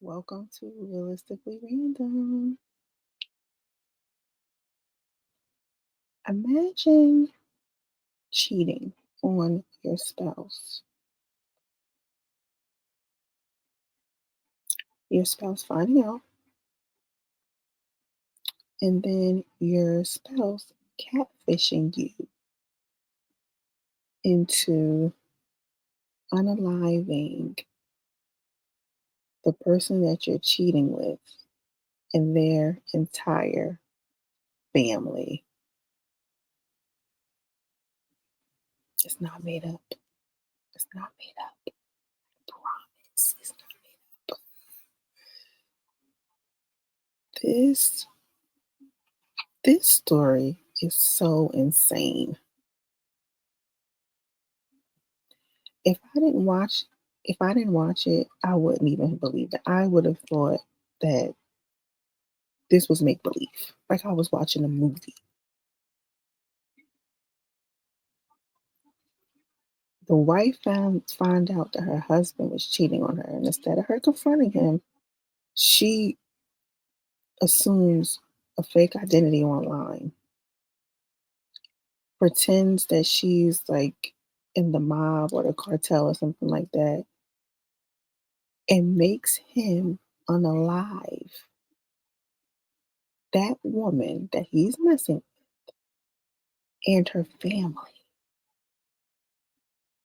Welcome to Realistically Random. Imagine cheating on your spouse. Your spouse finding out, and then your spouse catfishing you into unaliving the person that you're cheating with and their entire family. It's not made up. It's not made up. I promise. It's not made up. This story is so insane. If I didn't watch it, I wouldn't even believe it. I would have thought that this was make believe, like I was watching a movie. The wife found out that her husband was cheating on her, and instead of her confronting him, she assumes a fake identity online, pretends that she's like in the mob or the cartel or something like that, and makes him unalive that woman that he's messing with and her family.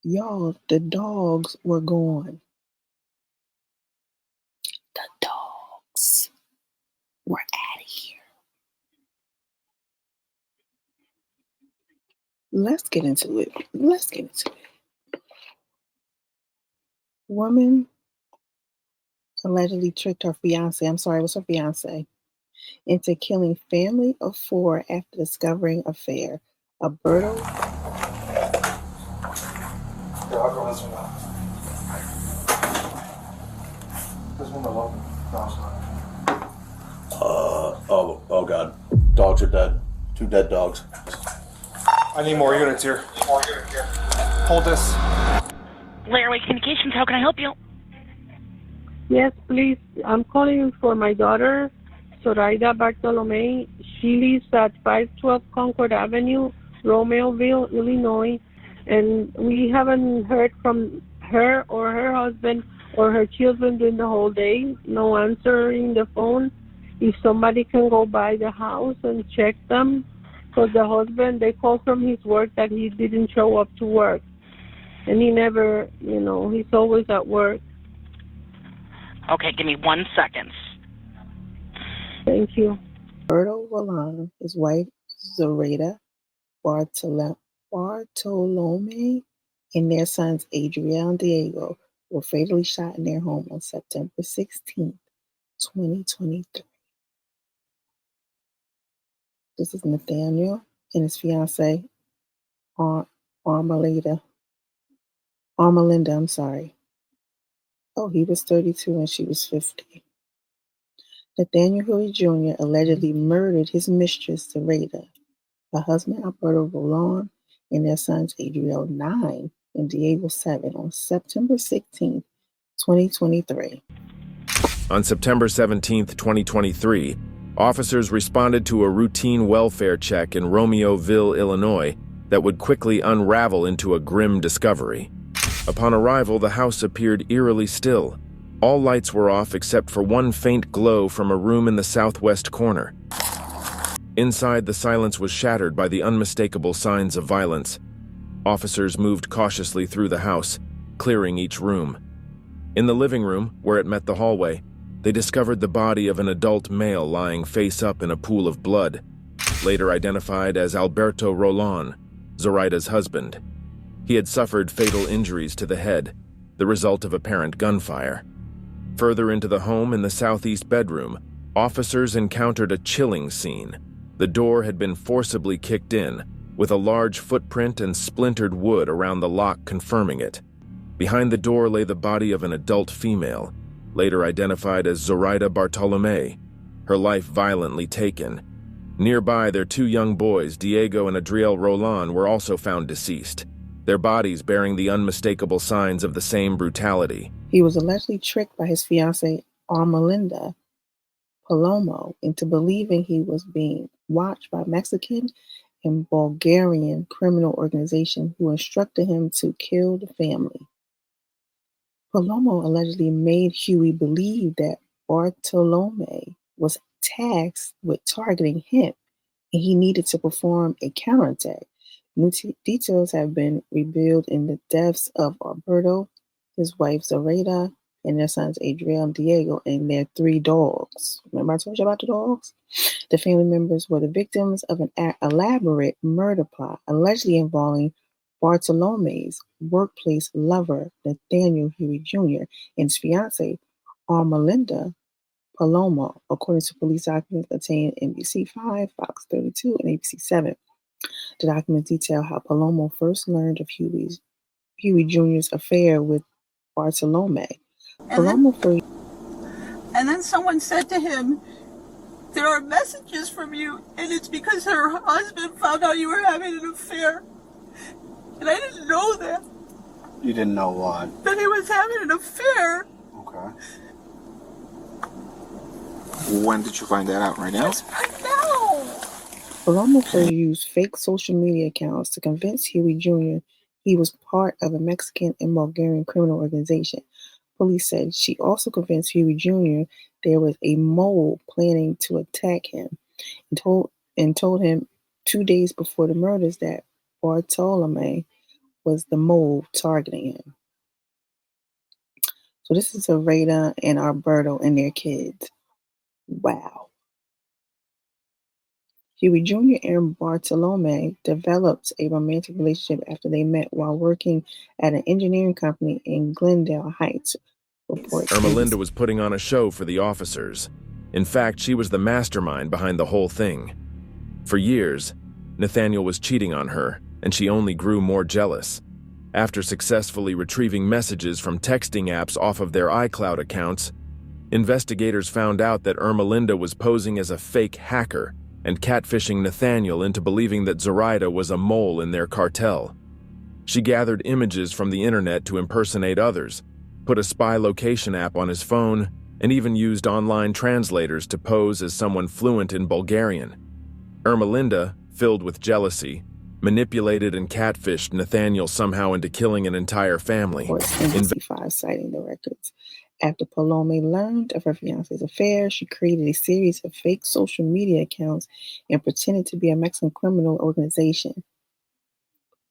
Y'all, the dogs were gone. The dogs were out of here. Let's get into it. Woman allegedly tricked her fiancé, what's her fiancé, into killing family of 4 after discovering affair. Alberto. Oh God. Dogs are dead. 2 dead dogs. I need more units here. Hold this. Lairway Communications, how can I help you? Yes, please. I'm calling for my daughter, Zoraida Bartolome. She lives at 512 Concord Avenue, Romeoville, Illinois, and we haven't heard from her or her husband or her children during the whole day. No answering the phone. If somebody can go by the house and check them, because the husband, they called from his work that he didn't show up to work. And he never, he's always at work. Okay, give me 1 second. Thank you. Alberto Rolland, his wife Zoraida Bartolome, and their sons Adriel and Diego were fatally shot in their home on September 16th, 2023. This is Nathaniel and his fiancée, Ermalinda. Oh, he was 32 and she was 50. Nathaniel Huey Jr. allegedly murdered his mistress, Zoraida, her husband, Alberto Rolland, and their sons, Adriel, 9, and Diego, 7, on September 16th, 2023. On September 17th, 2023, officers responded to a routine welfare check in Romeoville, Illinois, that would quickly unravel into a grim discovery. Upon arrival, the house appeared eerily still. All lights were off except for one faint glow from a room in the southwest corner. Inside, the silence was shattered by the unmistakable signs of violence. Officers moved cautiously through the house, clearing each room. In the living room, where it met the hallway, they discovered the body of an adult male lying face up in a pool of blood, later identified as Alberto Rolland, Zoraida's husband. He had suffered fatal injuries to the head, the result of apparent gunfire. Further into the home, in the southeast bedroom, officers encountered a chilling scene. The door had been forcibly kicked in, with a large footprint and splintered wood around the lock confirming it. Behind the door lay the body of an adult female, later identified as Zoraida Bartolome, her life violently taken. Nearby, their 2 young boys, Diego and Adriel Rolland, were also found deceased, their bodies bearing the unmistakable signs of the same brutality. He was allegedly tricked by his fiancée, Ermalinda Palomo into believing he was being watched by Mexican and Bulgarian criminal organization who instructed him to kill the family. Palomo allegedly made Huey believe that Bartolome was tasked with targeting him and he needed to perform a counterattack. New details have been revealed in the deaths of Alberto, his wife Zoraida, and their sons Adriel and Diego, and their 3 dogs. Remember I told you about the dogs? The family members were the victims of an elaborate murder plot allegedly involving Bartolome's workplace lover, Nathaniel Huey Jr., and his fiancée, Ermalinda Palomo, according to police documents obtained NBC 5, Fox 32, and ABC 7. The documents detail how Palomo first learned of Huey Jr.'s affair with Bartolome. And then someone said to him, "There are messages from you, and it's because her husband found out you were having an affair." And I didn't know that. You didn't know what? That he was having an affair. Okay. When did you find that out? Right now? Just right now. Palomo first used fake social media accounts to convince Huey Jr. he was part of a Mexican and Bulgarian criminal organization. Police said she also convinced Huey Jr. there was a mole planning to attack him and told him 2 days before the murders that Bartolome was the mole targeting him. So this is Zoraida and Alberto and their kids. Wow. Huey Jr. and Bartolome developed a romantic relationship after they met while working at an engineering company in Glendale Heights. Ermalinda was putting on a show for the officers. In fact, she was the mastermind behind the whole thing. For years, Nathaniel was cheating on her, and she only grew more jealous. After successfully retrieving messages from texting apps off of their iCloud accounts, investigators found out that Ermalinda was posing as a fake hacker and catfishing Nathaniel into believing that Zoraida was a mole in their cartel. She gathered images from the internet to impersonate others, put a spy location app on his phone, and even used online translators to pose as someone fluent in Bulgarian. Ermalinda, filled with jealousy, manipulated and catfished Nathaniel somehow into killing an entire family. NBC 5 citing the records. After Palomo learned of her fiance's affair, she created a series of fake social media accounts and pretended to be a Mexican criminal organization.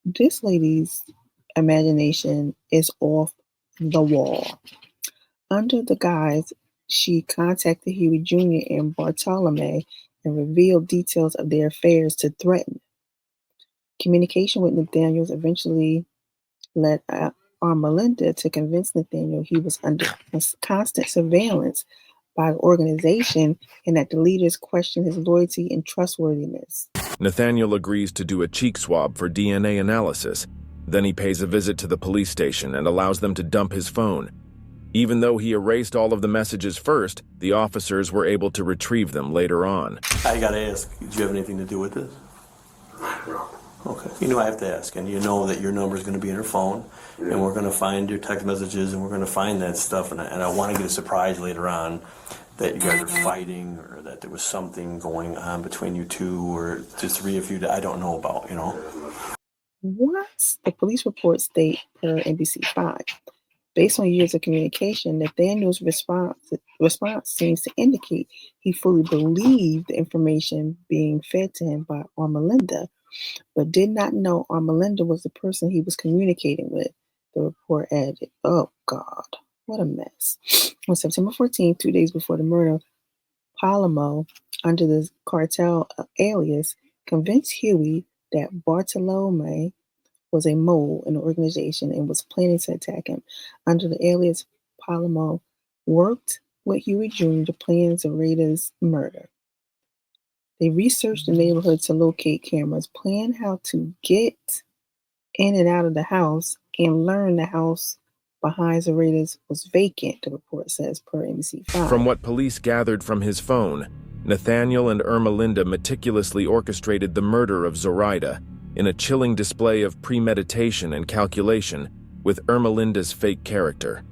This lady's imagination is off the wall. Under the guise, she contacted Huey Jr. and Bartolome and revealed details of their affairs to threaten. Communication with Nathaniel eventually led Ermalinda to convince Nathaniel he was under constant surveillance by the organization and that the leaders questioned his loyalty and trustworthiness. Nathaniel agrees to do a cheek swab for DNA analysis. Then he pays a visit to the police station and allows them to dump his phone. Even though he erased all of the messages first, the officers were able to retrieve them later on. I gotta ask, did you have anything to do with this? No. Okay. You know I have to ask, and you know that your number is going to be in her phone, and we're going to find your text messages, and we're going to find that stuff, and I want to get a surprise later on that you guys are fighting, or that there was something going on between you two, or just 3 of you that I don't know about, you know? What? The police report state per NBC 5. Based on years of communication, Nathaniel's response seems to indicate he fully believed the information being fed to him by Ermalinda, but did not know Ermalinda was the person he was communicating with, the report added. Oh, God, what a mess. On September 14th, 2 days before the murder, Palomo, under the cartel alias, convinced Huey that Bartolome was a mole in the organization and was planning to attack him. Under the alias, Palomo worked with Huey Jr. to plan Zoraida's murder. They researched the neighborhood to locate cameras, planned how to get in and out of the house, and learned the house behind Zoraida's was vacant, the report says, per NBC 5. From what police gathered from his phone, Nathaniel and Ermalinda meticulously orchestrated the murder of Zoraida in a chilling display of premeditation and calculation with Ermalinda's fake character.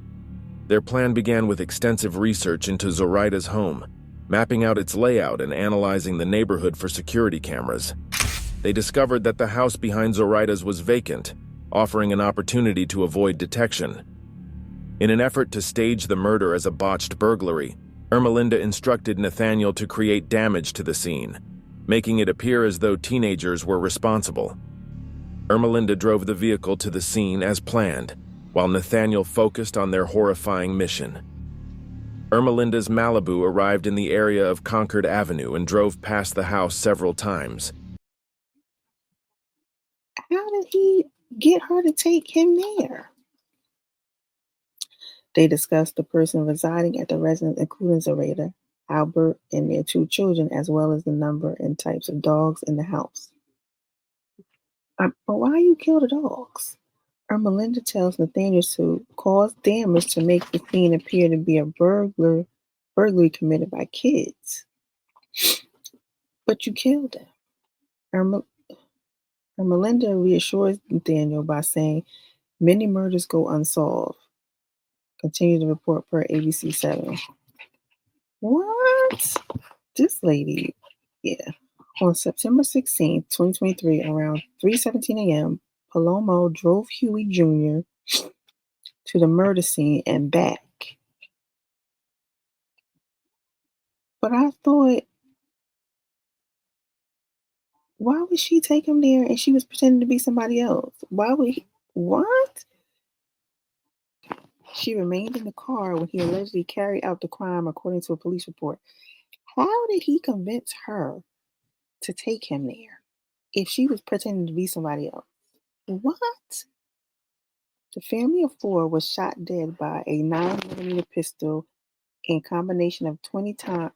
Their plan began with extensive research into Zoraida's home, mapping out its layout and analyzing the neighborhood for security cameras. They discovered that the house behind Zoraida's was vacant, offering an opportunity to avoid detection. In an effort to stage the murder as a botched burglary, Ermalinda instructed Nathaniel to create damage to the scene, making it appear as though teenagers were responsible. Ermalinda drove the vehicle to the scene as planned, while Nathaniel focused on their horrifying mission. Ermalinda's Malibu arrived in the area of Concord Avenue and drove past the house several times. How did he get her to take him there? They discussed the person residing at the residence, including Zoraida, Albert, and their 2 children, as well as the number and types of dogs in the house. But why you kill the dogs? Ermalinda tells Nathaniel to cause damage to make the scene appear to be a burglary committed by kids. But you killed them. Ermalinda reassures Nathaniel by saying, many murders go unsolved. Continue to report per ABC 7. What? This lady, yeah. On September 16, 2023, around 3:17 a.m., Palomo drove Huey Jr. to the murder scene and back. But I thought, why would she take him there and she was pretending to be somebody else? Why would he? What? She remained in the car when he allegedly carried out the crime, according to a police report. How did he convince her to take him there if she was pretending to be somebody else? What? The family of 4 was shot dead by a 9mm pistol a combination of 20 times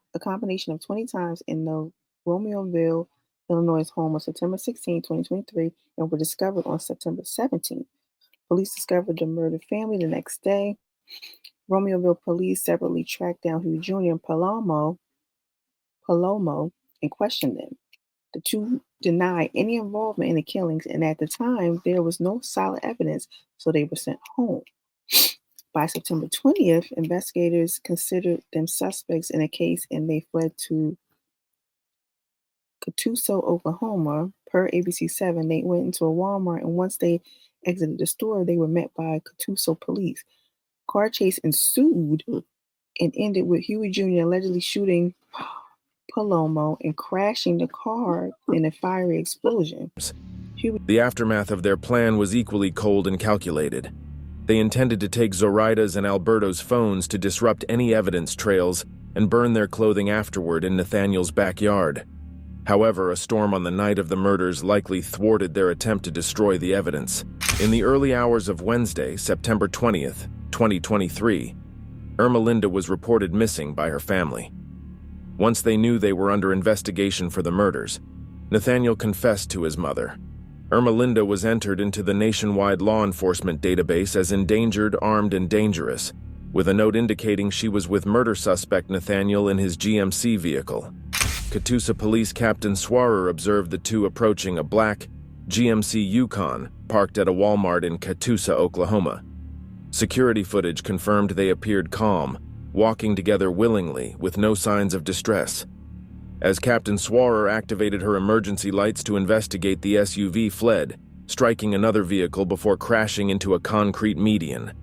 in the Romeoville, Illinois home on September 16, 2023, and were discovered on September 17. Police discovered the murdered family the next day. Romeoville police separately tracked down Huey Jr. and Palomo and questioned them. The 2 denied any involvement in the killings, and at the time, there was no solid evidence, so they were sent home. By September 20th, investigators considered them suspects in a case, and they fled to Catoosa, Oklahoma. Per ABC 7, they went into a Walmart, and once they exited the store, they were met by Catoosa police. Car chase ensued and ended with Huey Jr. allegedly shooting Palomo and crashing the car in a fiery explosion. The aftermath of their plan was equally cold and calculated. They intended to take Zoraida's and Alberto's phones to disrupt any evidence trails and burn their clothing afterward in Nathaniel's backyard. However, a storm on the night of the murders likely thwarted their attempt to destroy the evidence. In the early hours of Wednesday, September 20th, 2023, Ermalinda was reported missing by her family. Once they knew they were under investigation for the murders, Nathaniel confessed to his mother. Ermalinda was entered into the nationwide law enforcement database as endangered, armed, and dangerous, with a note indicating she was with murder suspect Nathaniel in his GMC vehicle. Catoosa Police Captain Swarer observed the 2 approaching a black GMC Yukon parked at a Walmart in Catoosa, Oklahoma. Security footage confirmed they appeared calm, walking together willingly with no signs of distress. As Captain Swarer activated her emergency lights to investigate, the SUV fled, striking another vehicle before crashing into a concrete median.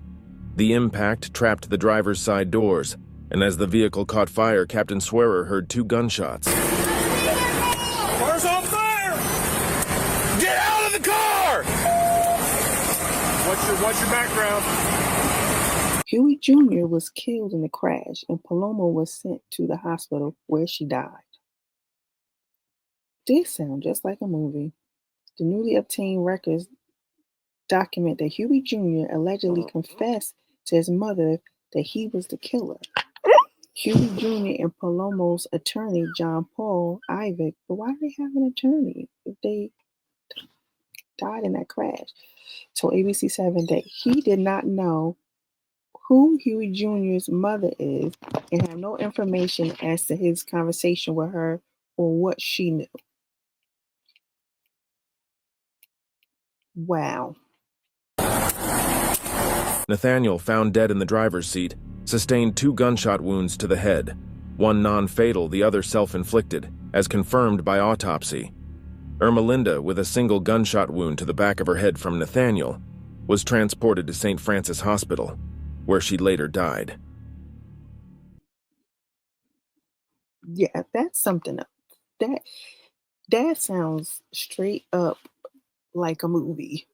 The impact trapped the driver's side doors, and as the vehicle caught fire, Captain Swarer heard 2 gunshots. Car's on fire! Get out of the car! What's your background? Huey Jr. was killed in the crash, and Palomo was sent to the hospital where she died. This sounds just like a movie. The newly obtained records document that Huey Jr. allegedly confessed to his mother that he was the killer. Huey Jr. and Palomo's attorney, John Paul Ivick, but why do they have an attorney if they died in that crash? Told ABC 7 that he did not know who Huey Jr.'s mother is and have no information as to his conversation with her or what she knew. Wow. Nathaniel, found dead in the driver's seat, sustained 2 gunshot wounds to the head, one non-fatal, the other self-inflicted, as confirmed by autopsy. Ermalinda, with a single gunshot wound to the back of her head from Nathaniel, was transported to St. Francis Hospital, where she later died. Yeah, that's something else. That sounds straight up like a movie.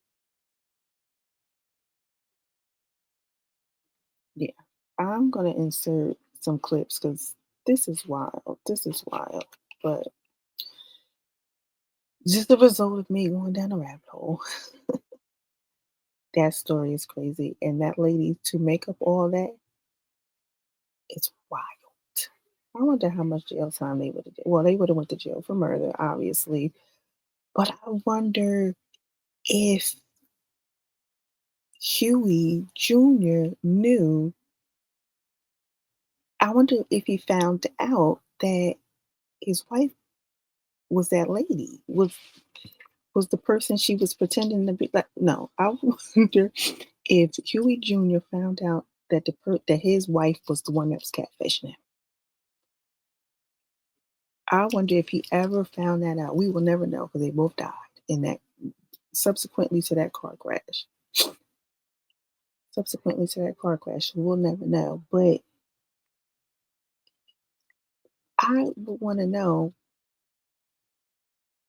Yeah, I'm gonna insert some clips because this is wild. This is wild. But just the result of me going down a rabbit hole. That story is crazy. And that lady, to make up all that, it's wild. I wonder how much jail time they would have did. Well, they would have went to jail for murder, obviously. But I wonder if Huey Jr. knew. I wonder if he found out that his wife was that lady. Was the person she was pretending to be like? No, I wonder if Huey Jr. found out that that his wife was the one that was catfishing him. I wonder if he ever found that out. We will never know because they both died in that subsequently to that car crash. Subsequently to that car crash, we'll never know. But I would want to know,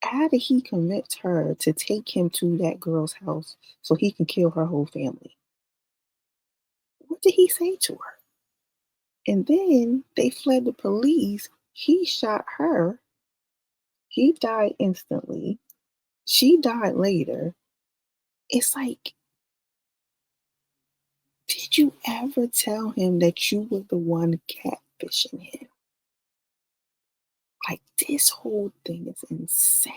how did he convince her to take him to that girl's house so he can kill her whole family? What did he say to her? And then they fled the police. He shot her. He died instantly. She died later. It's like, did you ever tell him that you were the one catfishing him? Like, this whole thing is insane.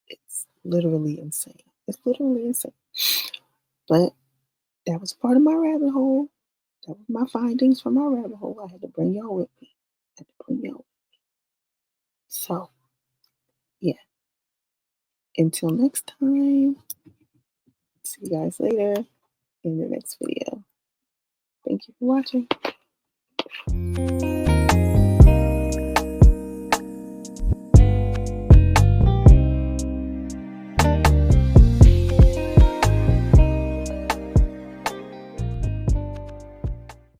It's literally insane. It's literally insane. But that was part of my rabbit hole. That was my findings from my rabbit hole. I had to bring y'all with me. So, yeah. Until next time, see you guys later in the next video. Thank you for watching.